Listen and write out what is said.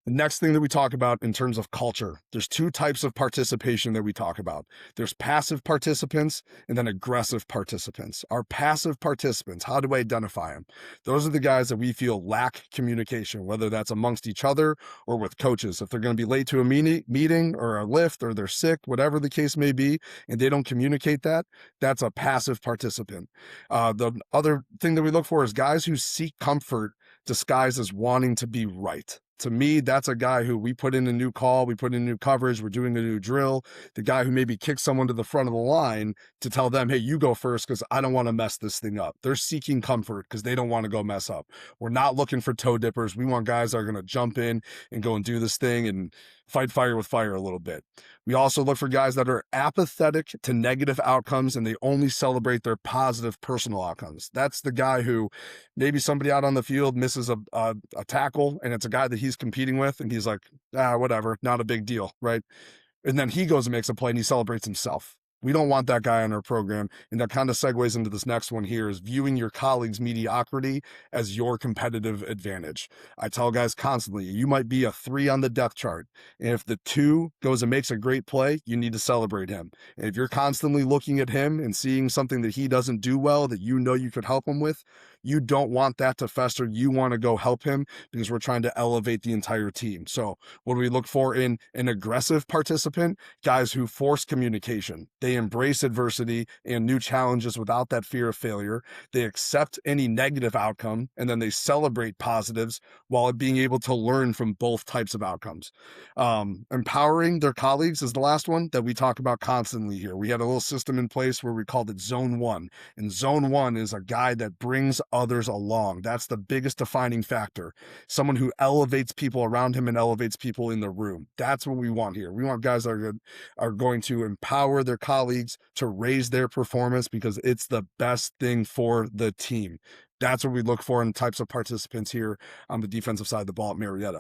The next thing that we talk about in terms of culture, there's two types of participation that we talk about. There's passive participants and then aggressive participants. Our passive participants, how do we identify them? Those are the guys that we feel lack communication, whether that's amongst each other or with coaches. If they're going to be late to a meeting or a lift or they're sick, whatever the case may be, and they don't communicate that, that's a passive participant. The other thing that we look for is guys who seek comfort disguised as wanting to be right. To me, that's a guy who we put in a new call, we put in new coverage, we're doing a new drill. The guy who maybe kicks someone to the front of the line to tell them, hey, you go first because I don't want to mess this thing up. They're seeking comfort because they don't want to go mess up. We're not looking for toe dippers. We want guys that are going to jump in and go and do this thing and fight fire with fire a little bit. We also look for guys that are apathetic to negative outcomes and they only celebrate their positive personal outcomes. That's the guy who maybe somebody out on the field misses a tackle and it's a guy that he's competing with and he's like, whatever, not a big deal, right? And then he goes and makes a play and he celebrates himself. We don't want that guy on our program. And that kind of segues into this next one here is viewing your colleagues' mediocrity as your competitive advantage. I tell guys constantly, you might be a 3 on the depth chart. And if the 2 goes and makes a great play, you need to celebrate him. And if you're constantly looking at him and seeing something that he doesn't do well that you know you could help him with, you don't want that to fester. You want to go help him because we're trying to elevate the entire team. So what do we look for in an aggressive participant? Guys who force communication. They embrace adversity and new challenges without that fear of failure. They accept any negative outcome and then they celebrate positives while being able to learn from both types of outcomes. Empowering their colleagues is the last one that we talk about constantly here. We had a little system in place where we called it Zone 1. And Zone 1 is a guy that brings others along. That's the biggest defining factor. Someone who elevates people around him and elevates people in the room. That's what we want here. We want guys that are going to empower their colleagues to raise their performance because it's the best thing for the team. That's what we look for in types of participants here on the defensive side of the ball at Marietta.